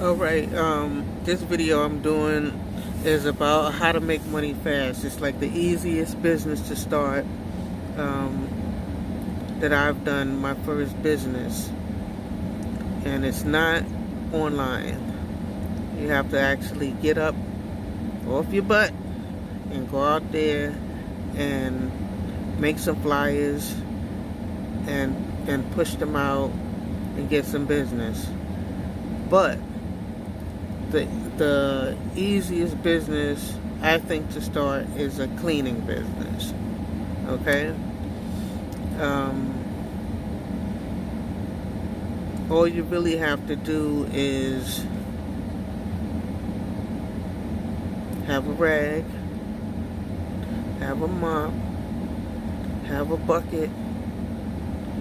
Alright, this video I'm doing is about how to make money fast. It's like the easiest business to start um, that I've done, my first business. And it's not online. You have to actually get up off your butt and go out there and make some flyers and push them out and get some business. But the easiest business I think to start is a cleaning business. Okay, all you really have to do is have a rag, have a mop, have a bucket,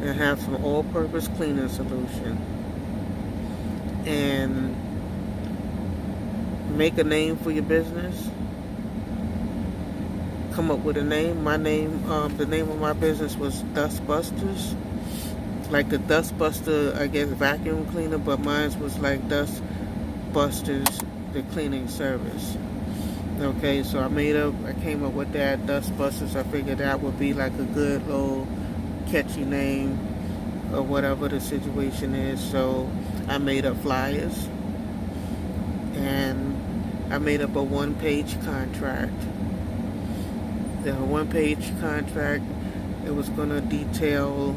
and have some all-purpose cleaning solution, and make a name for your business. Come up with a name. The name of my business was Dust Busters, like the Dust Buster, I guess, vacuum cleaner, but mine was like Dust Busters, the cleaning service. Okay, so I came up with that, Dust Busters. I figured that would be like a good little catchy name or whatever the situation is. So I made up flyers and I made up a one-page contract. The one-page contract, it was going to detail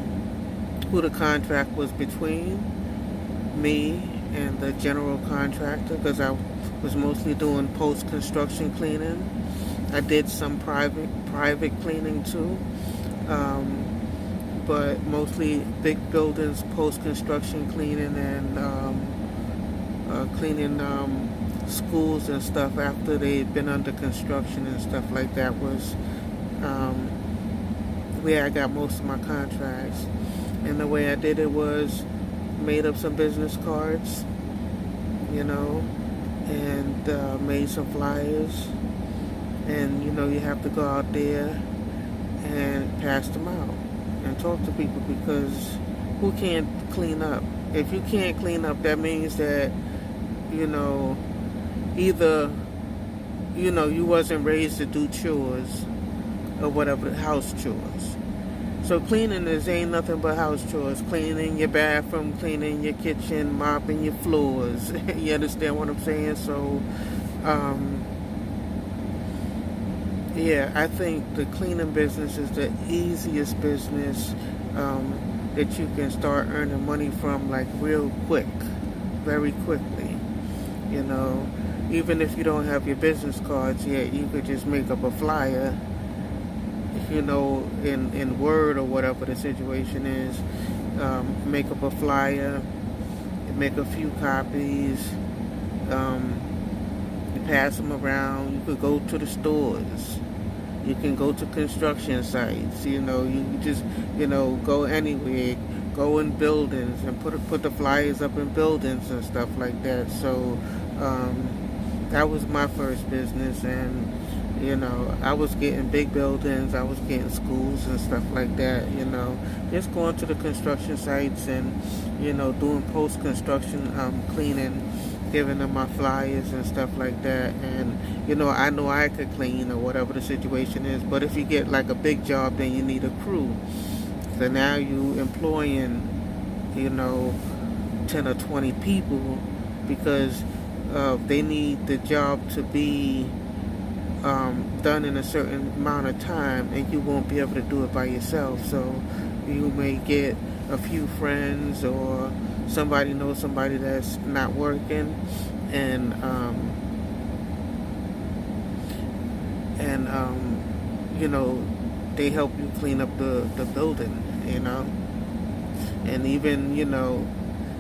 who the contract was between, me and the general contractor, because I was mostly doing post-construction cleaning. I did some private cleaning too, but mostly big buildings, post-construction cleaning, and cleaning schools and stuff after they'd been under construction and stuff like that was where I got most of my contracts. And the way I did it was made up some business cards, and made some flyers. And you have to go out there and pass them out and talk to people, because who can't clean up? If you can't clean up, that means that either you wasn't raised to do chores or whatever, house chores. So cleaning ain't nothing but house chores. Cleaning your bathroom, cleaning your kitchen, mopping your floors. You understand what I'm saying? So yeah, I think the cleaning business is the easiest business that you can start earning money from, like real quick, very quickly. Even if you don't have your business cards yet, you could just make up a flyer, in Word or whatever the situation is. Make up a flyer, make a few copies, you pass them around. You could go to the stores. You can go to construction sites. You just, go anywhere. Go in buildings and put the flyers up in buildings and stuff like that. So that was my first business, and I was getting big buildings, I was getting schools and stuff like that. Just going to the construction sites and doing post-construction cleaning, giving them my flyers and stuff like that. And I know I could clean or whatever the situation is, but if you get like a big job, then you need a crew. So now you employing 10 or 20 people, because they need the job to be done in a certain amount of time, and you won't be able to do it by yourself. So you may get a few friends, or somebody knows somebody that's not working, and they help you clean up the building, and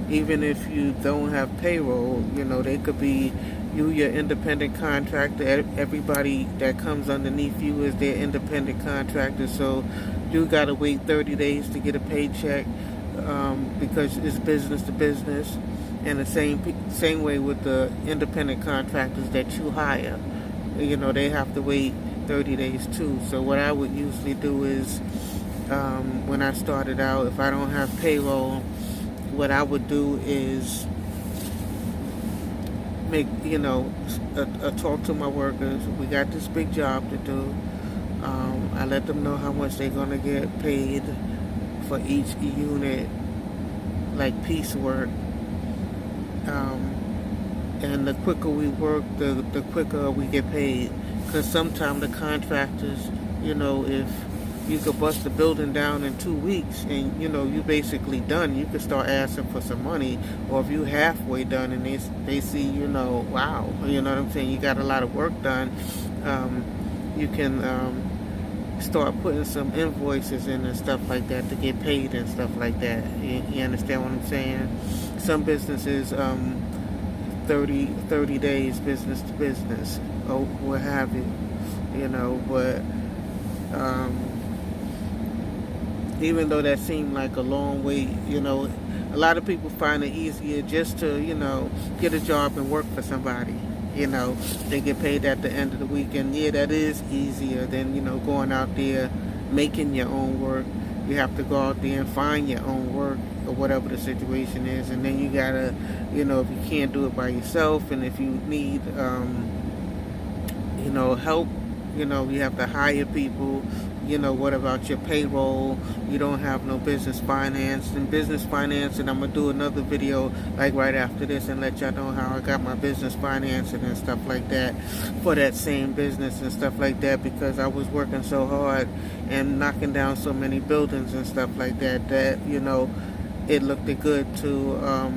even if you don't have payroll, they could be your independent contractor. Everybody that comes underneath you is their independent contractor. So you got to wait 30 days to get a paycheck, because it's business to business. And the same way with the independent contractors that you hire, they have to wait 30 days too. So what I would usually do is, when I started out, if I don't have payroll, what I would do is make, talk to my workers. We got this big job to do. I let them know how much they're gonna get paid for each unit, like piecework. And the quicker we work, the quicker we get paid. Because sometimes the contractors, if you could bust the building down in 2 weeks and, you basically done, you could start asking for some money. Or if you halfway done and they see, wow, you know what I'm saying, you got a lot of work done, you can start putting some invoices in and stuff like that to get paid and stuff like that. You understand what I'm saying? Some businesses, 30 days business to business, or what have you, but even though that seemed like a long wait, a lot of people find it easier just to, get a job and work for somebody. They get paid at the end of the week, and yeah, that is easier than, going out there making your own work. You have to go out there and find your own work, or whatever the situation is, and then you gotta, if you can't do it by yourself, and if you need, help, you have to hire people. What about your payroll? You don't have no business finance. And business finance, and I'm going to do another video like right after this and let y'all know how I got my business financing and stuff like that for that same business and stuff like that, because I was working so hard and knocking down so many buildings and stuff like that, it looked good to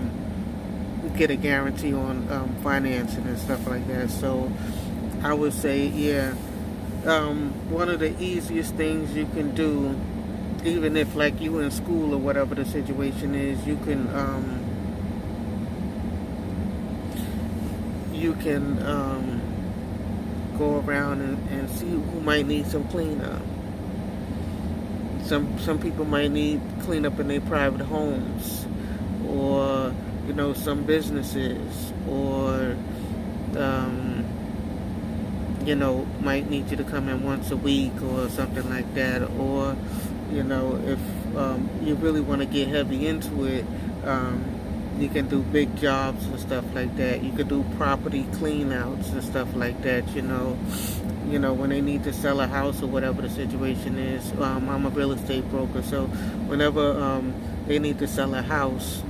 get a guarantee on financing and stuff like that. So I would say, yeah, one of the easiest things you can do, even if like you in school or whatever the situation is, you can go around and see who might need some cleanup. Some people might need cleanup in their private homes, or some businesses, or might need you to come in once a week or something like that. Or, if you really want to get heavy into it, you can do big jobs and stuff like that. You could do property clean-outs and stuff like that, when they need to sell a house or whatever the situation is. I'm a real estate broker, so whenever they need to sell a house,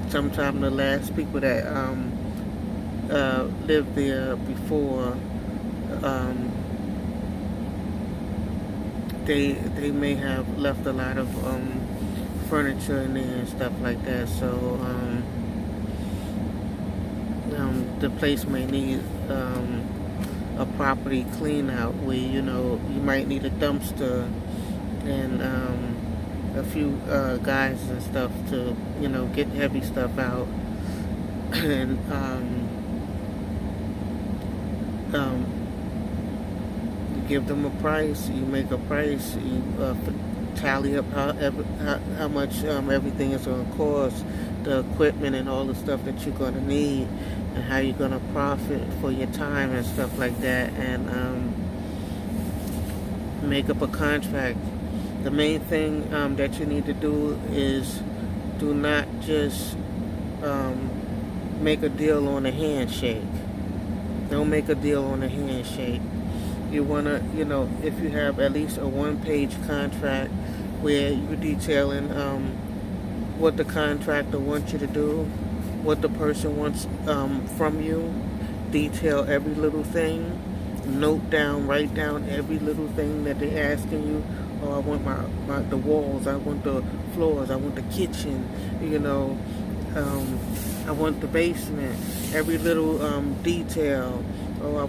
sometimes the last people that lived there before, they may have left a lot of furniture in there and stuff like that. So the place may need a property clean out, where you might need a dumpster and a few guys and stuff to get heavy stuff out. And you give them a price, you make a price, you tally up how much everything is going to cost, the equipment and all the stuff that you're going to need, and how you're going to profit for your time and stuff like that, and make up a contract. The main thing that you need to do is do not just make a deal on a handshake. Don't make a deal on a handshake. You want to, if you have at least a one-page contract where you're detailing what the contractor wants you to do, what the person wants from you, detail every little thing, write down every little thing that they're asking you. Oh, I want the walls, I want the floors, I want the kitchen, I want the basement, every little detail. Oh, I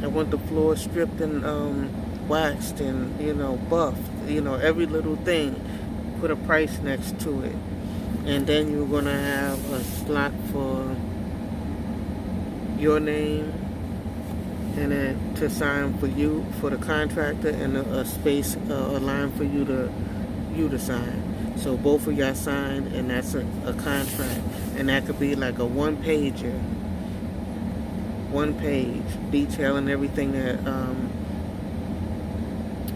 want the floor stripped and waxed and buffed. Every little thing. Put a price next to it, and then you're gonna have a slot for your name, and then to sign for you, for the contractor, and a space, a line for you to sign. So both of y'all signed, and that's a contract. And that could be like a one page detailing everything that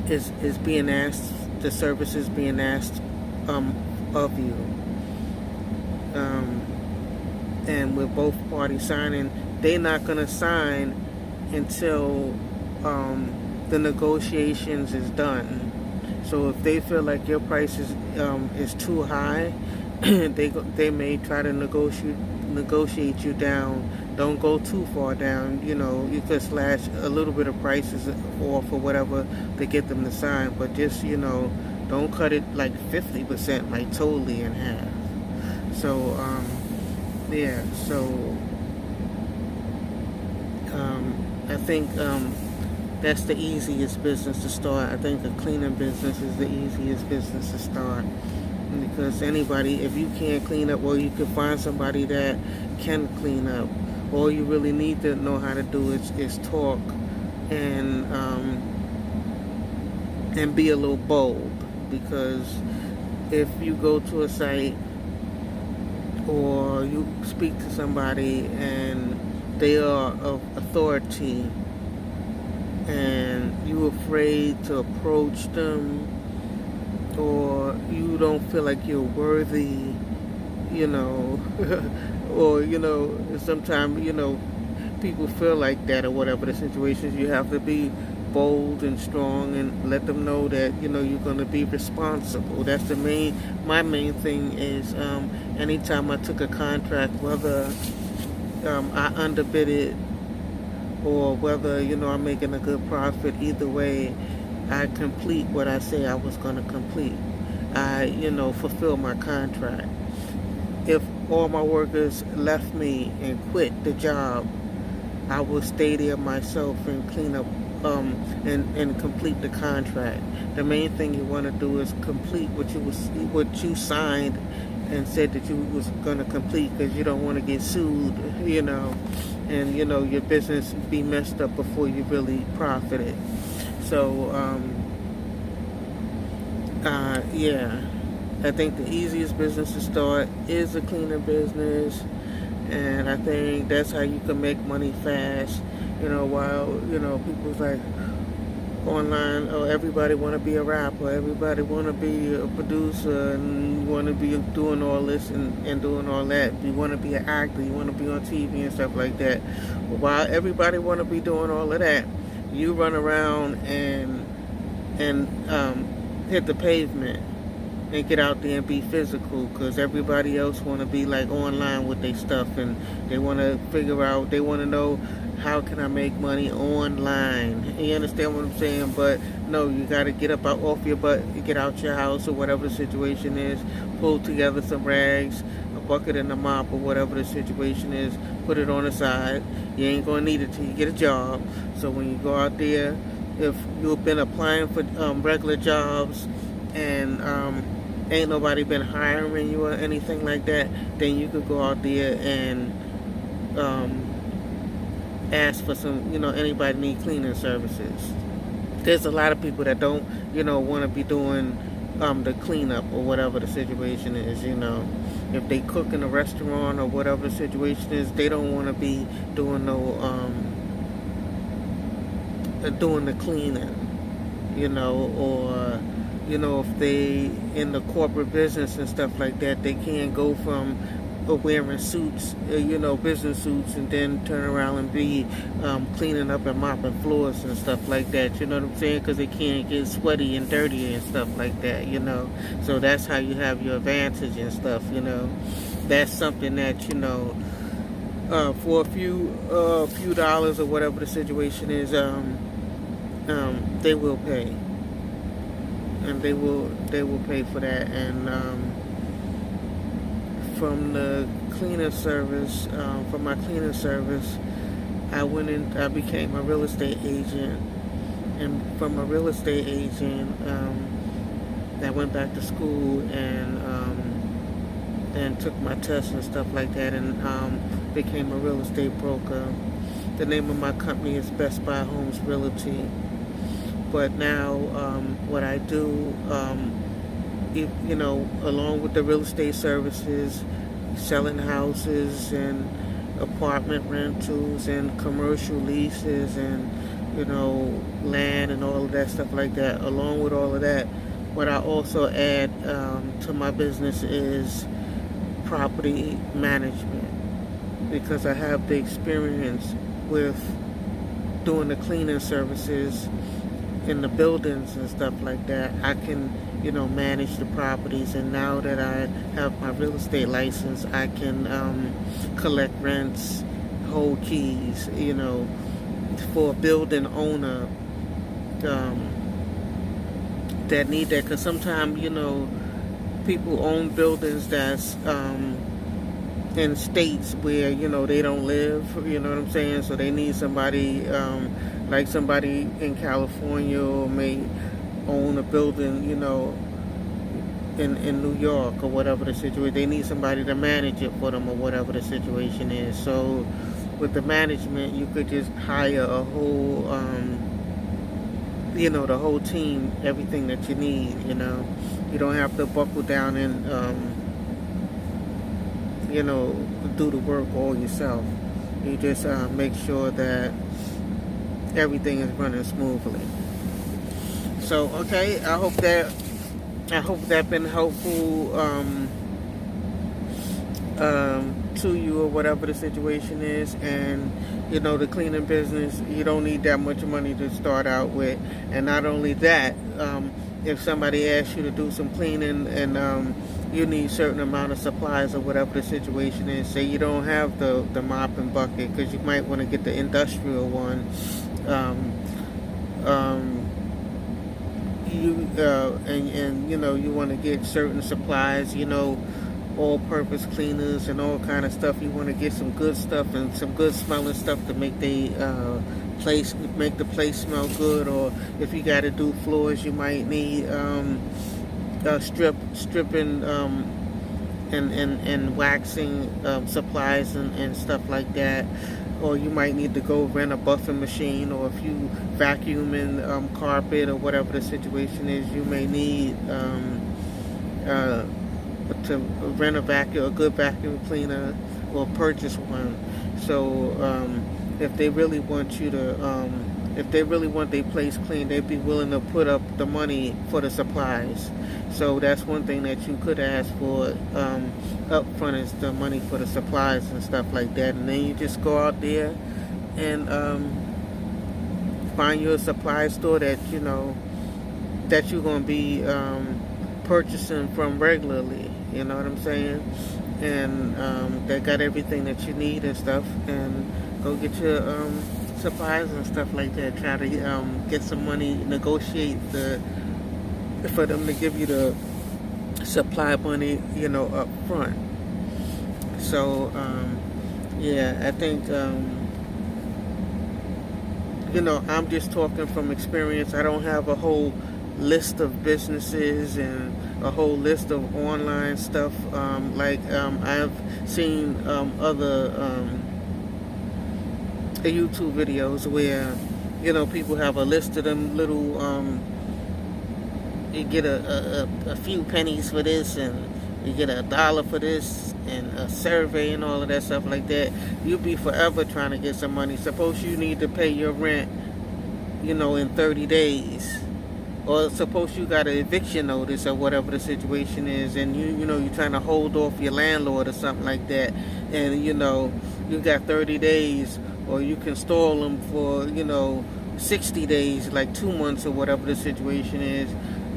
is being asked, the services being asked of you. um, and with both parties signing, they're not going to sign until the negotiations is done. So if they feel like your price is too high, they may try to negotiate you down. Don't go too far down. You could slash a little bit of prices off or whatever to get them to sign, but just don't cut it like 50%, like totally in half. So yeah, so I think that's the easiest business to start. I think a cleaning business is the easiest business to start, because anybody, if you can't clean up, well, you can find somebody that can clean up. All you really need to know how to do is talk and be a little bold, because if you go to a site or you speak to somebody and they are of authority and you're afraid to approach them, or you don't feel like you're worthy, or sometimes people feel like that, or whatever the situation is, you have to be bold and strong and let them know that you're going to be responsible. That's my main thing is anytime I took a contract, whether I underbid it or whether I'm making a good profit, either way I complete what I say I was going to complete. I fulfill my contract. If all my workers left me and quit the job, I will stay there myself and clean up and complete the contract. The main thing you want to do is complete what you signed and said that you was going to complete, because you don't want to get sued, and your business be messed up before you really profited. So yeah, I think the easiest business to start is a cleaning business, and I think that's how you can make money fast. While people's like online, oh, everybody want to be a rapper, everybody want to be a producer, and you want to be doing all this and doing all that. You want to be an actor, you want to be on TV and stuff like that. But while everybody want to be doing all of that, you run around and hit the pavement and get out there and be physical, because everybody else want to be like online with their stuff, and they want to figure out, they want to know, how can I make money online? You understand what I'm saying? But no, you got to get up off your butt, get out your house, or whatever the situation is, pull together some rags, a bucket and a mop, or whatever the situation is, put it on the side. You ain't going to need it till you get a job. So when you go out there, if you've been applying for regular jobs and ain't nobody been hiring you or anything like that, then you could go out there and ask for some, anybody need cleaning services. There's a lot of people that don't, want to be doing the cleanup or whatever the situation is, If they cook in a restaurant or whatever the situation is, they don't want to be doing doing the cleaning, or if they in the corporate business and stuff like that, they can't go from wearing suits, business suits, and then turn around and be cleaning up and mopping floors and stuff like that. You know what I'm saying? Because they can't get sweaty and dirty and stuff like that. So that's how you have your advantage and stuff. That's something that for a few dollars or whatever the situation is, they will pay, and they will pay for that. And from the cleaning service, from my cleaning service, I became a real estate agent, and from a real estate agent, I went back to school and took my tests and stuff like that, and became a real estate broker. The name of my company is Best Buy Homes Realty. But now, what I do, along with the real estate services, selling houses and apartment rentals and commercial leases and, land and all of that stuff like that. Along with all of that, what I also add to my business is property management, because I have the experience with doing the cleaning services in the buildings and stuff like that. I can, manage the properties, and now that I have my real estate license, I can collect rents, hold keys, for a building owner that need that. Because sometimes, people own buildings that's in states where, they don't live, you know what I'm saying? So they need somebody, like somebody in California, or may own a building, in New York, or whatever the situation. They need somebody to manage it for them, or whatever the situation is. So with the management, you could just hire a whole, the whole team, everything that you need, You don't have to buckle down and, do the work all yourself. You just make sure that everything is running smoothly. So, okay, I hope that been helpful to you, or whatever the situation is. And the cleaning business, you don't need that much money to start out with. And not only that, if somebody asks you to do some cleaning, and you need a certain amount of supplies, or whatever the situation is, say you don't have the mop and bucket, because you might want to get the industrial one. You want to get certain supplies, all-purpose cleaners and all kind of stuff. You want to get some good stuff, and some good smelling stuff to make the place smell good. Or if you got to do floors, you might need stripping and waxing supplies and stuff like that. Or you might need to go rent a buffing machine, or if you vacuuming carpet, or whatever the situation is, you may need to rent a good vacuum cleaner, or purchase one. So if they really want you to, if they really want their place clean, they'd be willing to put up the money for the supplies. So that's one thing that you could ask for up front, is the money for the supplies and stuff like that. And then you just go out there and find your supply store that that you're going to be purchasing from regularly. You know what I'm saying? And they got everything that you need and stuff. And go get your supplies and stuff like that. Try to get some money, negotiate for them to give you the supply money, up front. So, I think, I'm just talking from experience. I don't have a whole list of businesses and a whole list of online stuff. I've seen other YouTube videos where, people have a list of them little, you get a few pennies for this, and you get $1 for this, and a survey and all of that stuff like that. You'll be forever trying to get some money. Suppose you need to pay your rent, in 30 days. Or suppose you got an eviction notice, or whatever the situation is, and you're trying to hold off your landlord or something like that, and you got 30 days, or you can stall them for 60 days, like 2 months, or whatever the situation is.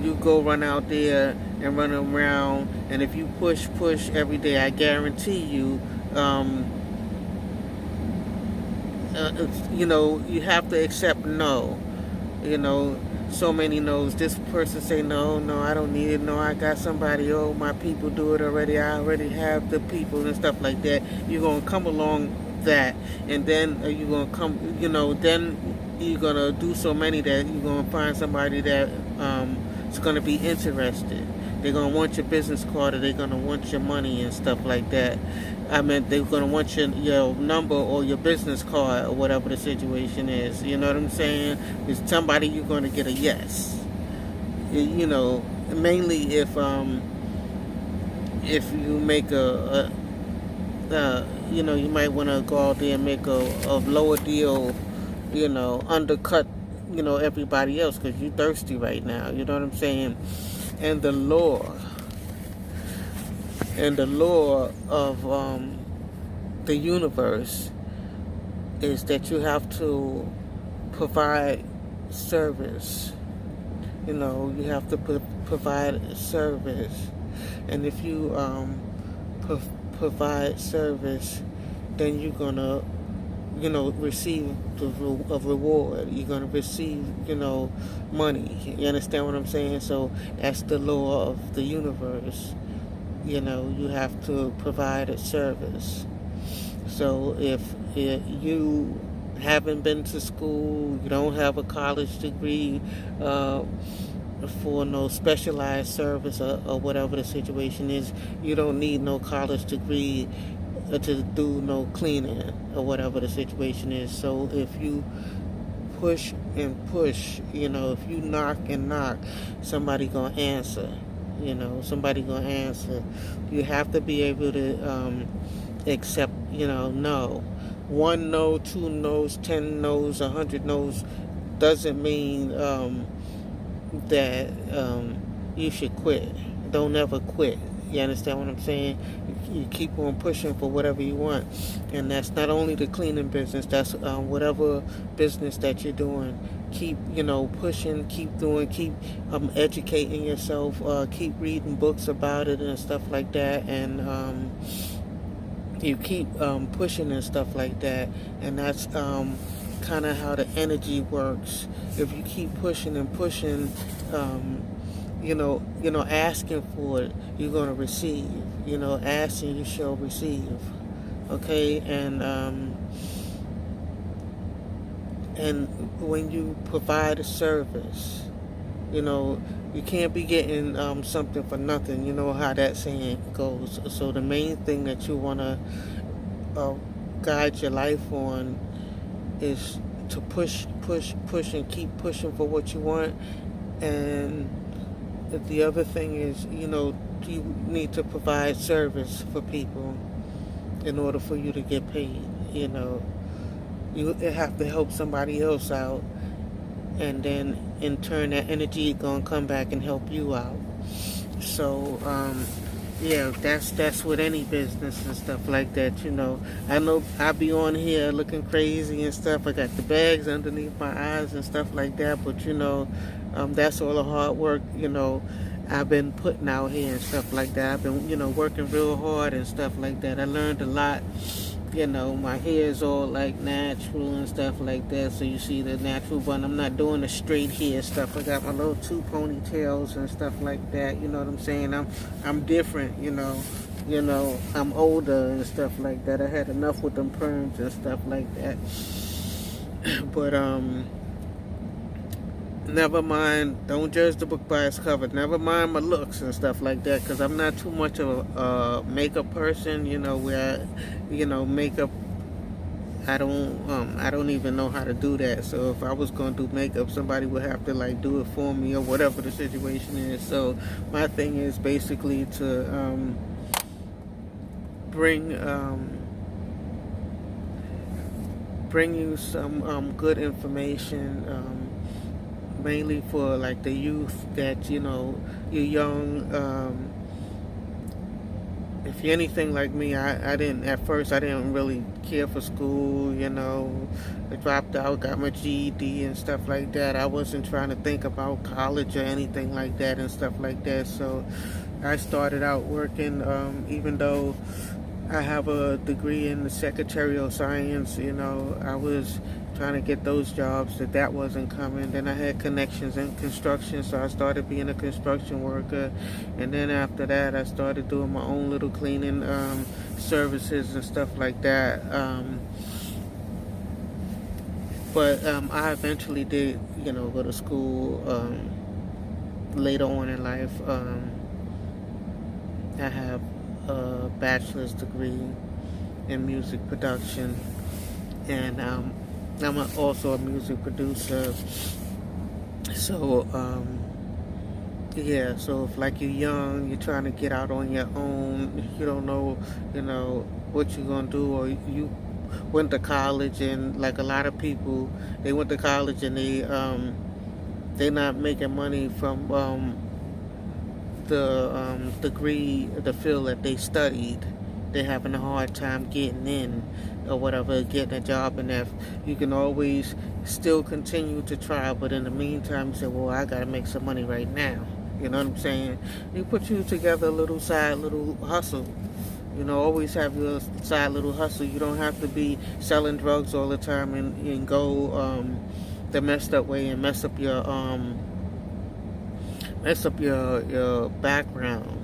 You go run out there and run around, and if you push every day, I guarantee you, you have to accept no. So many no's. This person say no, I don't need it. No, I got somebody. Oh, my people do it already. I already have the people and stuff like that. You're gonna come along that, and then you're gonna come. Then you're gonna do so many that you're gonna find somebody that is gonna be interested. They're gonna want your business card, or they're gonna want your money and stuff like that. I mean, they're gonna want your number or your business card, or whatever the situation is. You know what I'm saying? It's somebody you're gonna get a yes. Mainly if you make you might want to go out there and make a lower deal. Undercut everybody else, because you're thirsty right now. You know what I'm saying? And the law And the law of the universe is that you have to provide service. You know, you have to provide service. And if you provide service, then you're going to, you know, receive a reward. You're going to receive, you know, money. You understand what I'm saying? So that's the law of the universe. You know, you have to provide a service. So if you haven't been to school, you don't have a college degree for no specialized service or whatever the situation is, you don't need no college degree to do no cleaning or whatever the situation is. So if you push and push, you know, if you knock and knock, somebody gonna answer. You know, somebody gonna answer. You have to be able to accept, you know, no. 1 no, 2 no's, 10 no's, 100 no's doesn't mean that you should quit. Don't ever quit. You understand what I'm saying? You keep on pushing for whatever you want. And that's not only the cleaning business, that's whatever business that you're doing. Keep, you know, pushing, keep doing, keep educating yourself, keep reading books about it and stuff like that. And you keep pushing and stuff like that. And that's kind of how the energy works. If you keep pushing and pushing, you know, asking for it, you're going to receive. You know, asking, you shall receive. Okay, and when you provide a service, you know, you can't be getting something for nothing. You know how that saying goes. So the main thing that you want to guide your life on is to push, and keep pushing for what you want. And the other thing is, you know, you need to provide service for people in order for you to get paid. You know, you have to help somebody else out, and then in turn that energy is gonna come back and help you out. So yeah, that's with any business and stuff like that. You know, I know I be on here looking crazy and stuff. I got the bags underneath my eyes and stuff like that, but you know, that's all the hard work, you know, I've been putting out here and stuff like that. I've been, you know, working real hard and stuff like that. I learned a lot. You know, my hair is all like natural and stuff like that. So you see the natural bun. I'm not doing the straight hair stuff. I got my little 2 ponytails and stuff like that. You know what I'm saying? I'm different. You know, I'm older and stuff like that. I had enough with them perms and stuff like that. But never mind. Don't judge the book by its cover. Never mind my looks and stuff like that, because I'm not too much of a makeup person. You know, where makeup. I don't even know how to do that. So if I was gonna do makeup, somebody would have to like do it for me or whatever the situation is. So my thing is basically to bring you some good information. Mainly for like the youth that, you know, you're young. If you're anything like me, I didn't really care for school. You know, I dropped out, got my GED and stuff like that. I wasn't trying to think about college or anything like that and stuff like that. So I started out working, even though I have a degree in the secretarial science. You know, I was trying to get those jobs that wasn't coming. Then I had connections in construction, so I started being a construction worker. And then after that, I started doing my own little cleaning services and stuff like that. But I eventually did, you know, go to school later on in life. I have a bachelor's degree in music production, and I'm also a music producer. So yeah, so if like you're young, you're trying to get out on your own, you don't know, you know, what you're gonna do, or you went to college, and like a lot of people, they went to college and they're not making money from the degree, the field that they studied, they're having a hard time getting in or whatever, getting a job. And if you can always still continue to try, but in the meantime, you say, well, I got to make some money right now. You know what I'm saying? You put you together a little side, little hustle. You know, always have your side little hustle. You don't have to be selling drugs all the time and go the messed up way and mess up your background.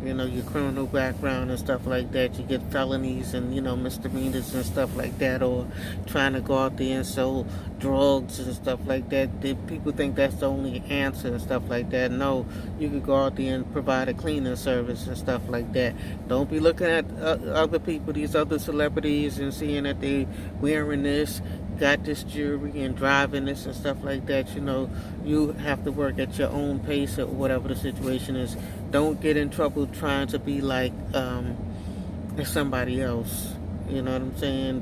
You know, your criminal background and stuff like that. You get felonies and, you know, misdemeanors and stuff like that, or trying to go out there and sell drugs and stuff like that. People think that's the only answer and stuff like that. No, you could go out there and provide a cleaning service and stuff like that. Don't be looking at other people, these other celebrities, and seeing that they wearing this, got this jewelry and driving this and stuff like that. You know, you have to work at your own pace or whatever the situation is. Don't get in trouble trying to be like somebody else. You know what I'm saying?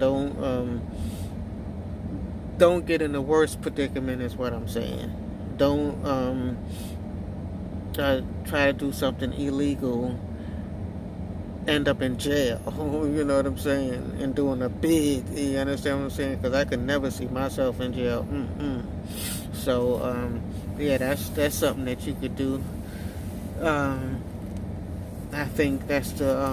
Don't get in the worst predicament is what I'm saying. Don't try to do something illegal, end up in jail. You know what I'm saying? And doing a bid. You understand what I'm saying? Because I could never see myself in jail. So yeah, that's something that you could do. I think that's the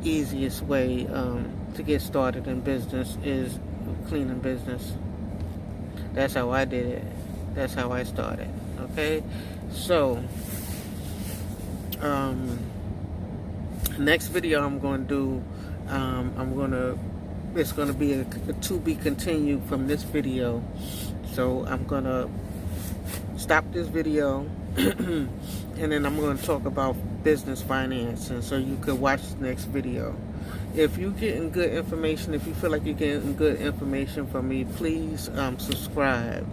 easiest way to get started in business is cleaning business. That's how I did it. That's how I started. Okay, so next video I'm going to do, it's going to be a to be continued from this video. So I'm going to stop this video and then I'm going to talk about business finance, and so you could watch the next video. If you're getting good information, if you feel like you're getting good information from me, please subscribe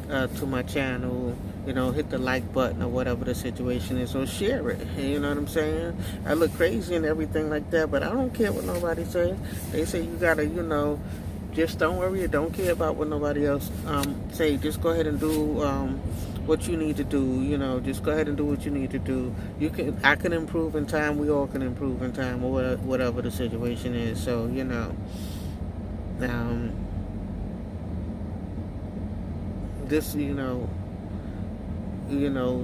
to my channel. You know, hit the like button or whatever the situation is, or share it. You know what I'm saying? I look crazy and everything like that, but I don't care what nobody says. They say you gotta, you know, just don't worry, don't care about what nobody else say. Just go ahead and do what you need to do. You know, just go ahead and do what you need to do. I can improve in time. We all can improve in time, or whatever the situation is. So, you know, this, you know,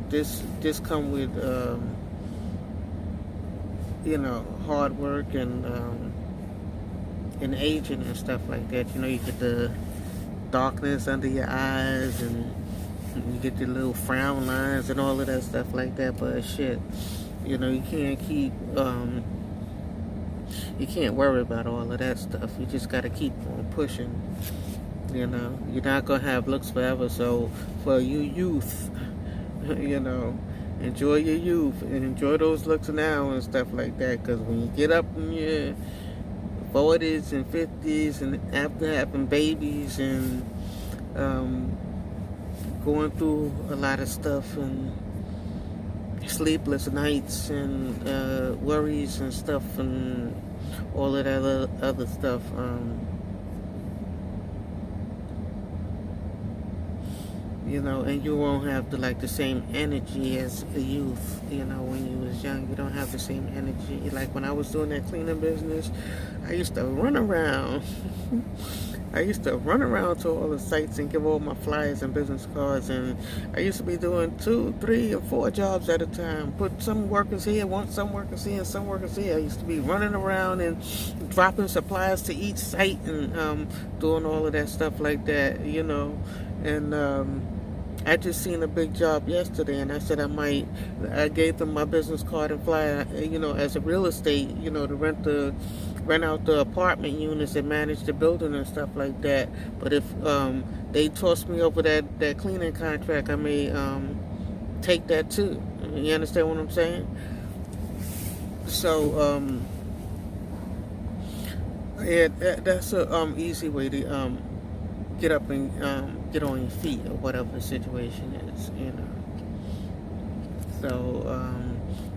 this come with you know, hard work and aging and stuff like that. You know, you get the darkness under your eyes, and you get the little frown lines and all of that stuff like that. But shit, you know, you can't keep you can't worry about all of that stuff. You just gotta keep on pushing. You know, you're not gonna have looks forever. So for you youth, you know, enjoy your youth and enjoy those looks now and stuff like that. Because when you get up in your 40s and 50s, and after having babies and going through a lot of stuff and sleepless nights and worries and stuff and all of that other stuff, you know, and you won't have the same energy as a youth. You know, when you was young, you don't have the same energy. Like when I was doing that cleaning business, I used to run around. I used to run around to all the sites and give all my flyers and business cards, and I used to be doing 2, 3, or 4 jobs at a time. Put some workers here, some workers here, and some workers here. I used to be running around and dropping supplies to each site and doing all of that stuff like that, you know. And I just seen a big job yesterday, and I said I gave them my business card and flyer, you know, as a real estate, you know, to rent out the apartment units and manage the building and stuff like that. But if they toss me over that cleaning contract, I may take that too. You understand what I'm saying? So yeah, that's a easy way to get up and get on your feet, or whatever the situation is, you know. So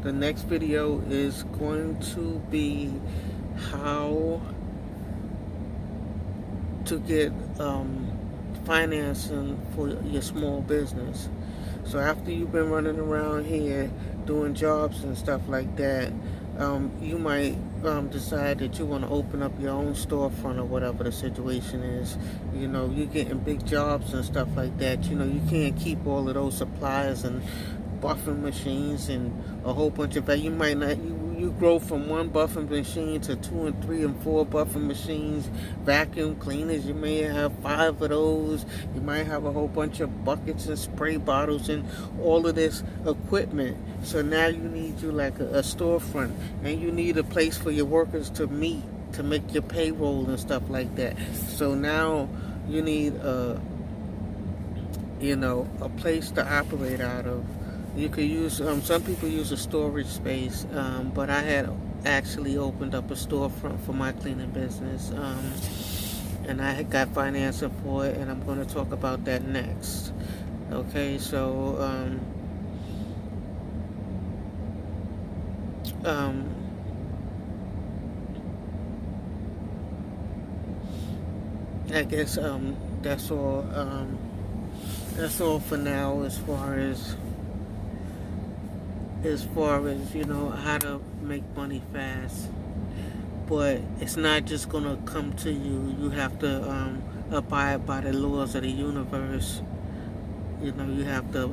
the next video is going to be how to get financing for your small business. So after you've been running around here doing jobs and stuff like that, you might decide that you want to open up your own storefront or whatever the situation is. You know, you're getting big jobs and stuff like that. You know, you can't keep all of those supplies and buffing machines and a whole bunch of that. You might not, you grow from one buffing machine to 2 and 3 and 4 buffing machines, vacuum cleaners. You may have 5 of those. You might have a whole bunch of buckets and spray bottles and all of this equipment. So now you need you like a storefront, and you need a place for your workers to meet to make your payroll and stuff like that. So now you need a place to operate out of. You could use, some people use a storage space, but I had actually opened up a storefront for my cleaning business, and I had got financing for it, and I'm going to talk about that next. Okay, so I guess that's all. That's all for now as far as how to make money fast. But it's not just gonna come to you. You have to abide by the laws of the universe. You know, you have to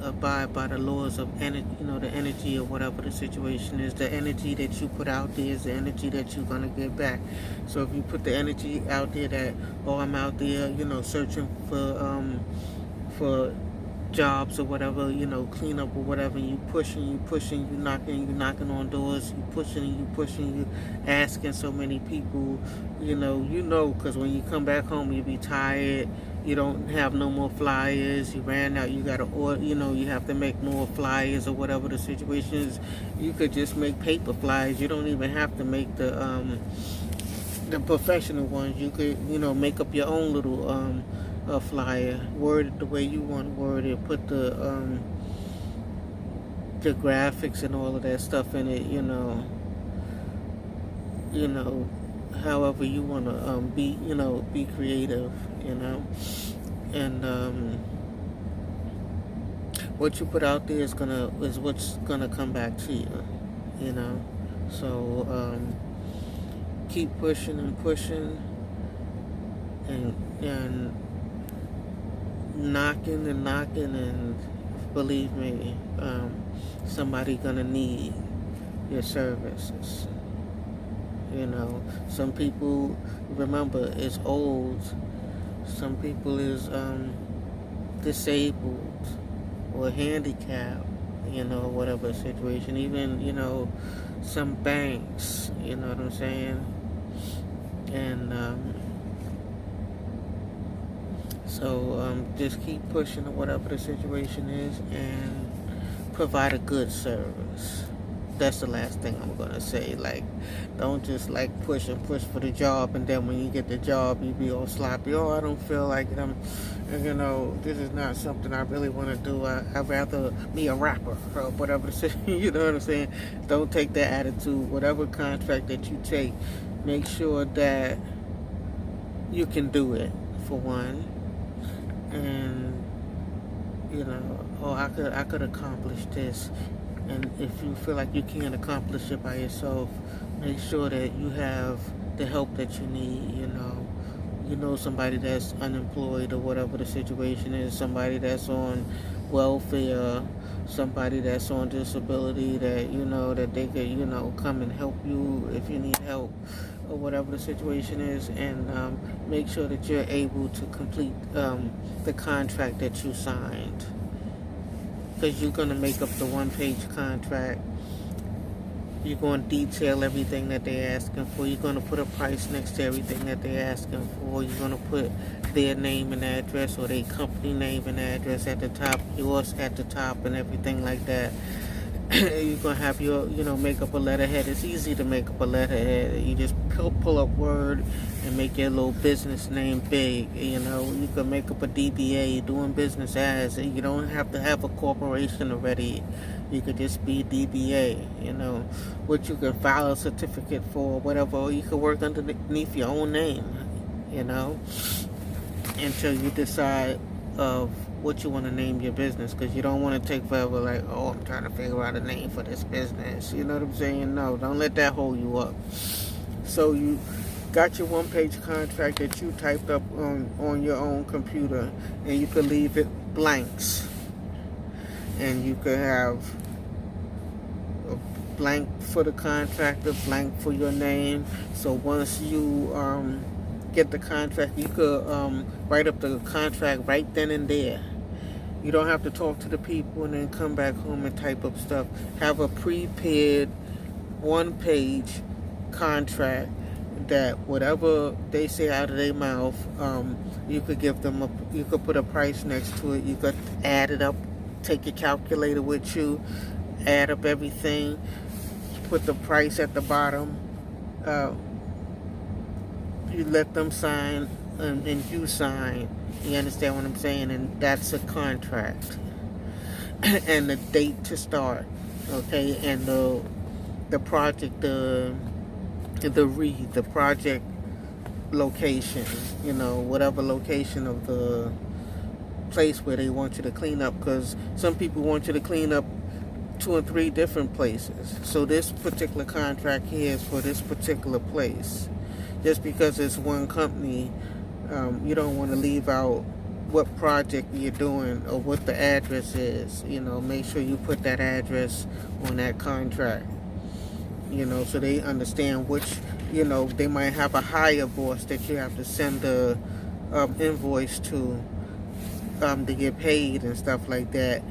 abide by the laws of energy. You know, the energy or whatever the situation is. The energy that you put out there is the energy that you're gonna get back. So if you put the energy out there that, oh, I'm out there, searching for jobs or whatever, clean up or whatever, you pushing, you knocking on doors, you pushing, you asking so many people, because when you come back home, you be tired, you don't have no more flyers, you ran out, you gotta order, you have to make more flyers or whatever the situation is. You could just make paper flyers. You don't even have to make the professional ones. You could, make up your own little a flyer, word it the way you want to word it, put the graphics and all of that stuff in it, however you want to be creative, and what you put out there is what's gonna come back to you, so keep pushing and pushing and knocking, and believe me, somebody gonna need your services. Some people, remember, is old. Some people is disabled or handicapped, whatever situation. Even, some banks, you know what I'm saying? And so just keep pushing or whatever the situation is, and provide a good service. That's the last thing I'm gonna say. Like, don't just push and push for the job, and then when you get the job, you be all sloppy. Oh, I don't feel like it. This is not something I really want to do. I'd rather be a rapper or whatever. You know what I'm saying? Don't take that attitude. Whatever contract that you take, make sure that you can do it, for one. And I could accomplish this. And if you feel like you can't accomplish it by yourself, make sure that you have the help that you need. Somebody that's unemployed or whatever the situation is, somebody that's on welfare, somebody that's on disability, that that they could come and help you if you need help or whatever the situation is, and make sure that you're able to complete the contract that you signed, because you're going to make up the one-page contract. You're going to detail everything that they're asking for. You're going to put a price next to everything that they're asking for. You're going to put their name and address, or their company name and address at the top, yours at the top, and everything like that. You're going to have your, make up a letterhead. It's easy to make up a letterhead. You just pull up Word and make your little business name big. You can make up a DBA, doing business as. You don't have to have a corporation already. You could just be DBA, which you can file a certificate for, whatever. Or you could work underneath your own name, until you decide of what you want to name your business, because you don't want to take forever like, oh, I'm trying to figure out a name for this business. You know what I'm saying? No, don't let that hold you up. So you got your one-page contract that you typed up on your own computer, and you could leave it blanks, and you could have a blank for the contractor, blank for your name. So once you get the contract, you could write up the contract right then and there. You don't have to talk to the people and then come back home and type up stuff. Have a prepared one-page contract that whatever they say out of their mouth, you could give them you could put a price next to it. You could add it up, take your calculator with you, add up everything, put the price at the bottom. You let them sign, and you sign. You understand what I'm saying? And that's a contract. And the date to start, okay? And the project, the project location, whatever location of the place where they want you to clean up, because some people want you to clean up 2 or 3 different places. So this particular contract here is for this particular place. Just because it's one company, you don't want to leave out what project you're doing or what the address is. Make sure you put that address on that contract, so they understand which, they might have a higher boss that you have to send the invoice to get paid and stuff like that.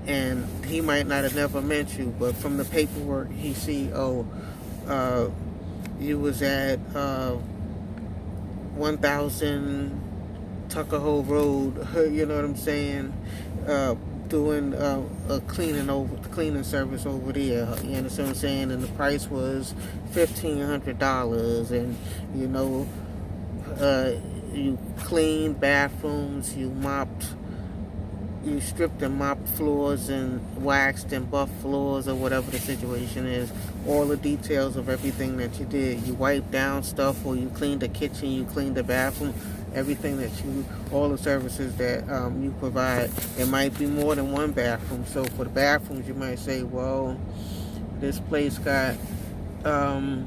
And he might not have never met you, but from the paperwork he see, you was at 1000 Tuckahoe Road, you know what I'm saying, doing a cleaning service over there. You understand what I'm saying? And the price was $1,500, and you cleaned bathrooms, you stripped and mopped floors and waxed and buffed floors, or whatever the situation is. All the details of everything that you did. You wiped down stuff, or you cleaned the kitchen, you cleaned the bathroom, everything that all the services that you provide. It might be more than one bathroom. So for the bathrooms, you might say, well, this place got 5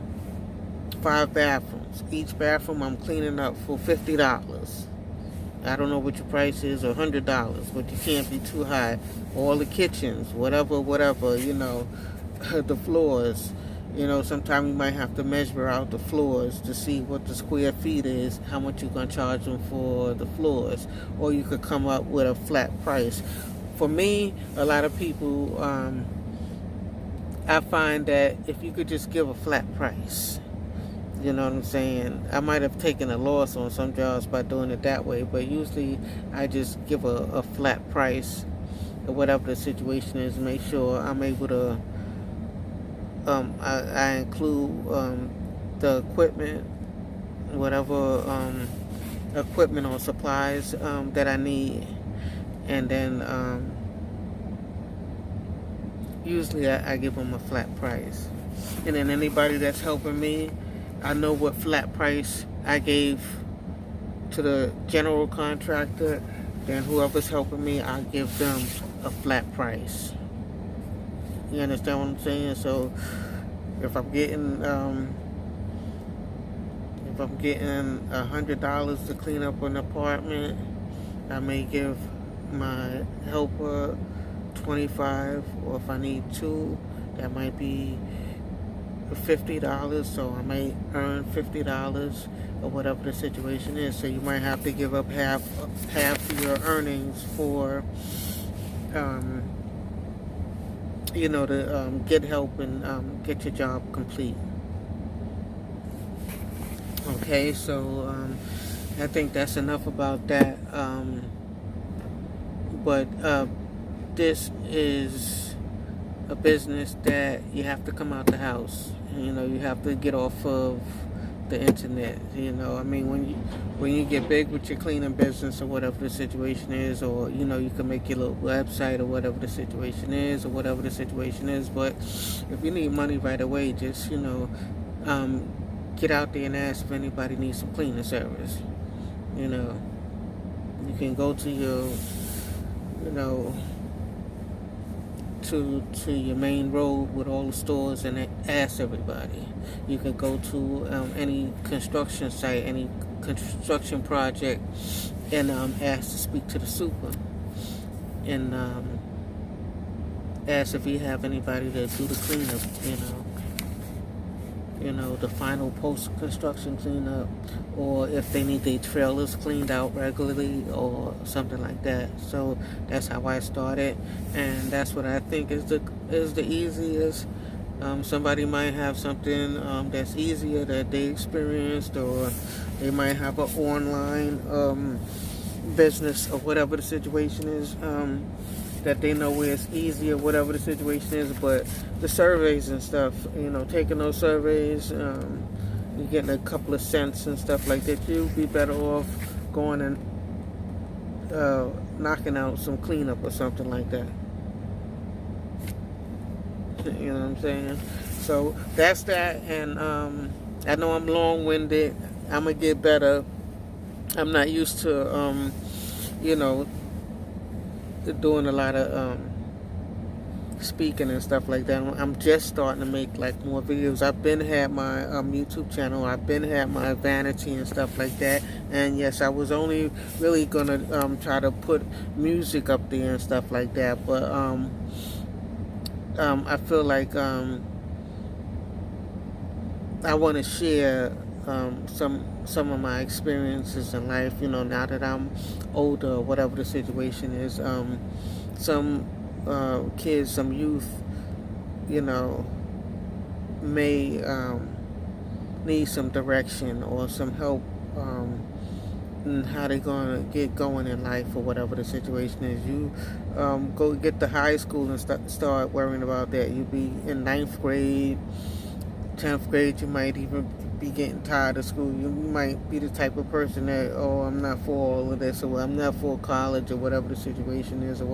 bathrooms. Each bathroom I'm cleaning up for $50. I don't know what your price is, or $100, but you can't be too high. All the kitchens, whatever, the floors, sometimes you might have to measure out the floors to see what the square feet is, how much you're going to charge them for the floors, or you could come up with a flat price. For me, a lot of people, I find that if you could just give a flat price, you know what I'm saying? I might have taken a loss on some jobs by doing it that way, but usually I just give a flat price, or whatever the situation is. Make sure I'm able to, I include the equipment, whatever equipment or supplies that I need, and then usually I give them a flat price. And then anybody that's helping me, I know what flat price I gave to the general contractor. Then whoever's helping me, I give them a flat price. You understand what I'm saying? So if I'm getting $100 to clean up an apartment, I may give my helper 25, or if I need 2, that might be $50, so I may earn $50, or whatever the situation is. So you might have to give up half of your earnings for to get help and get your job complete. Okay, so I think that's enough about that. But this is a business that you have to come out the house. You have to get off of the internet. I mean, when you get big with your cleaning business, or whatever the situation is, or you can make your little website, or whatever the situation is, but if you need money right away, just get out there and ask if anybody needs some cleaning service. You can go to your you know, to your main road with all the stores and ask everybody. You can go to any construction site, any construction project, and ask to speak to the super, and ask if you have anybody to do the cleanup. The final post-construction cleanup, or if they need their trailers cleaned out regularly or something like that. So that's how I started, and that's what I think is the easiest. Somebody might have something that's easier that they experienced, or they might have an online business, or whatever the situation is, that they know where it's easier, whatever the situation is. But the surveys and stuff, taking those surveys, you're getting a couple of cents and stuff like that. You'll be better off going and knocking out some cleanup or something like that. You know what I'm saying? So that's that. And I know I'm long-winded. I'm gonna get better. I'm not used to doing a lot of speaking and stuff like that. I'm just starting to make like more videos. I've been had my YouTube channel. I've been had my vanity and stuff like that. And yes, I was only really gonna try to put music up there and stuff like that. But I feel like I want to share some of my experiences in life. Now that I'm older, or whatever the situation is. Some kids, some youth, may need some direction or some help in how they're going to get going in life, or whatever the situation is. You go get to high school and start worrying about that. You be in 9th grade, 10th grade, you might even be getting tired of school. You might be the type of person that, I'm not for all of this, or I'm not for college, or whatever the situation is, I'm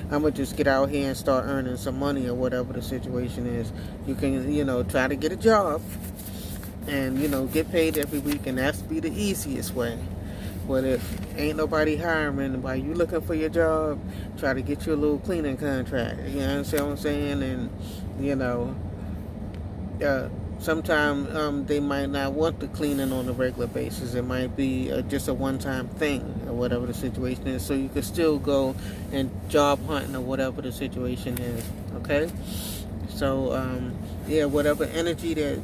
gonna just get out here and start earning some money, or whatever the situation is. You can, try to get a job and, get paid every week, and that's be the easiest way. But if ain't nobody hiring while you looking for your job, try to get you a little cleaning contract. You understand what I'm saying? And, sometimes they might not want the cleaning on a regular basis. It might be just a one-time thing, or whatever the situation is. So you can still go and job hunting, or whatever the situation is. Okay? So, whatever energy that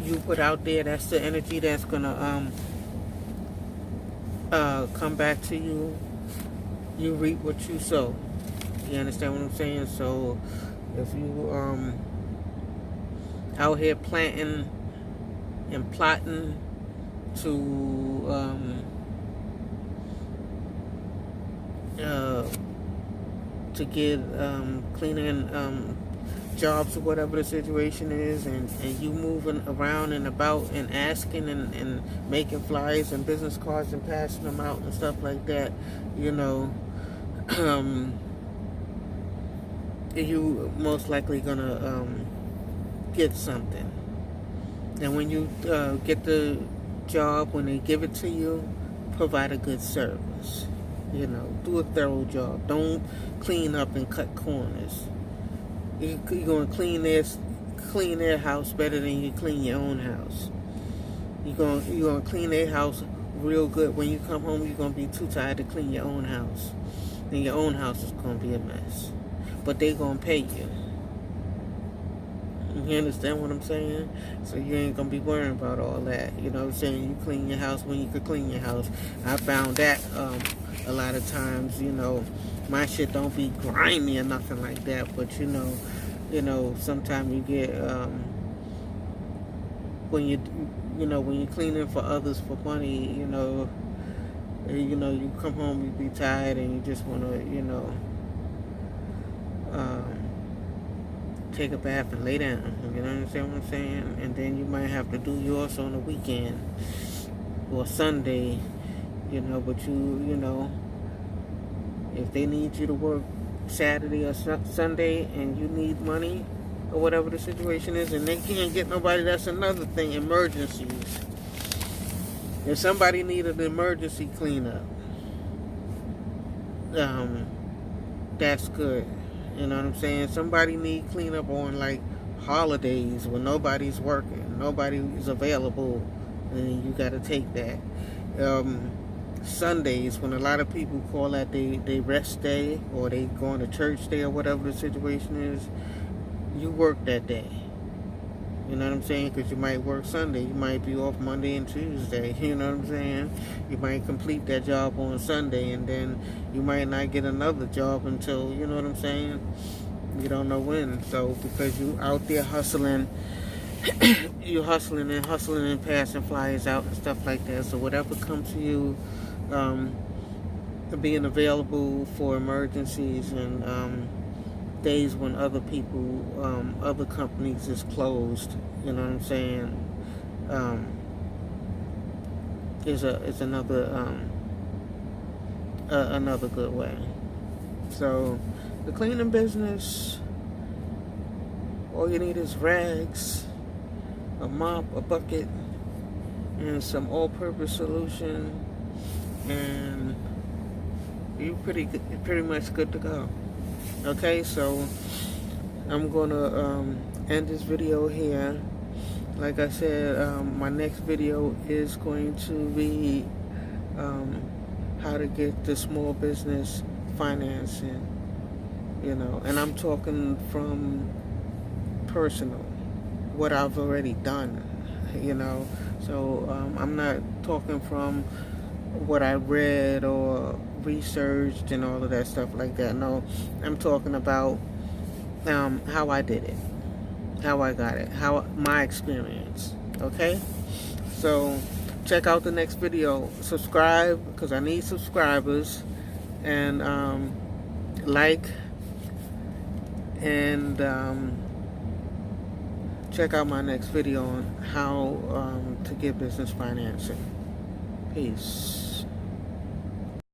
you put out there, that's the energy that's going to come back to you. You reap what you sow. You understand what I'm saying? So if you out here planting and plotting to get cleaning jobs, or whatever the situation is, and you moving around and about and asking and making flyers and business cards and passing them out and stuff like that, you most likely gonna get something. And when you get the job, when they give it to you, provide a good service. Do a thorough job. Don't clean up and cut corners. You're gonna clean their house better than you clean your own house. You're gonna clean their house real good. When you come home, you're gonna be too tired to clean your own house, and your own house is gonna be a mess. But they gonna pay you. You understand what I'm saying? So you ain't gonna be worrying about all that. You know what I'm saying? You clean your house when you could clean your house. I found that a lot of times, my shit don't be grimy or nothing like that. But sometimes you get when you're cleaning for others for money, you come home, you be tired, and you just wanna, take a bath and lay down. You understand what I'm saying? And then you might have to do yours on the weekend or Sunday, but if they need you to work Saturday or Sunday and you need money or whatever the situation is, and they can't get nobody, that's another thing. Emergencies. If somebody needed an emergency cleanup, um, that's good. You know what I'm saying? Somebody need cleanup on like holidays when nobody's working, nobody is available, and you got to take that. Sundays when a lot of people call that they rest day or they going to church day or whatever the situation is, you work that day. You know what I'm saying? Because you might work Sunday, you might be off Monday and Tuesday. You know what I'm saying? You might complete that job on Sunday, and then you might not get another job until, you know what I'm saying? You don't know when. So because you out there hustling, you're hustling and passing flyers out and stuff like that. So whatever comes to you, being available for emergencies and days when other people, other companies is closed, you know what I'm saying, is another good way. So the cleaning business, all you need is rags, a mop, a bucket, and some all-purpose solution, and you're pretty much good to go. Okay, so I'm gonna end this video here. Like I said, my next video is going to be how to get the small business financing, you know, and I'm talking from personal, what I've already done, you know. So I'm not talking from what I read or researched and all of that stuff like that. No, I'm talking about how I did it, how I got it, how my experience. Okay, so check out the next video. Subscribe, because I need subscribers, and like, and check out my next video on how to get business financing. Peace.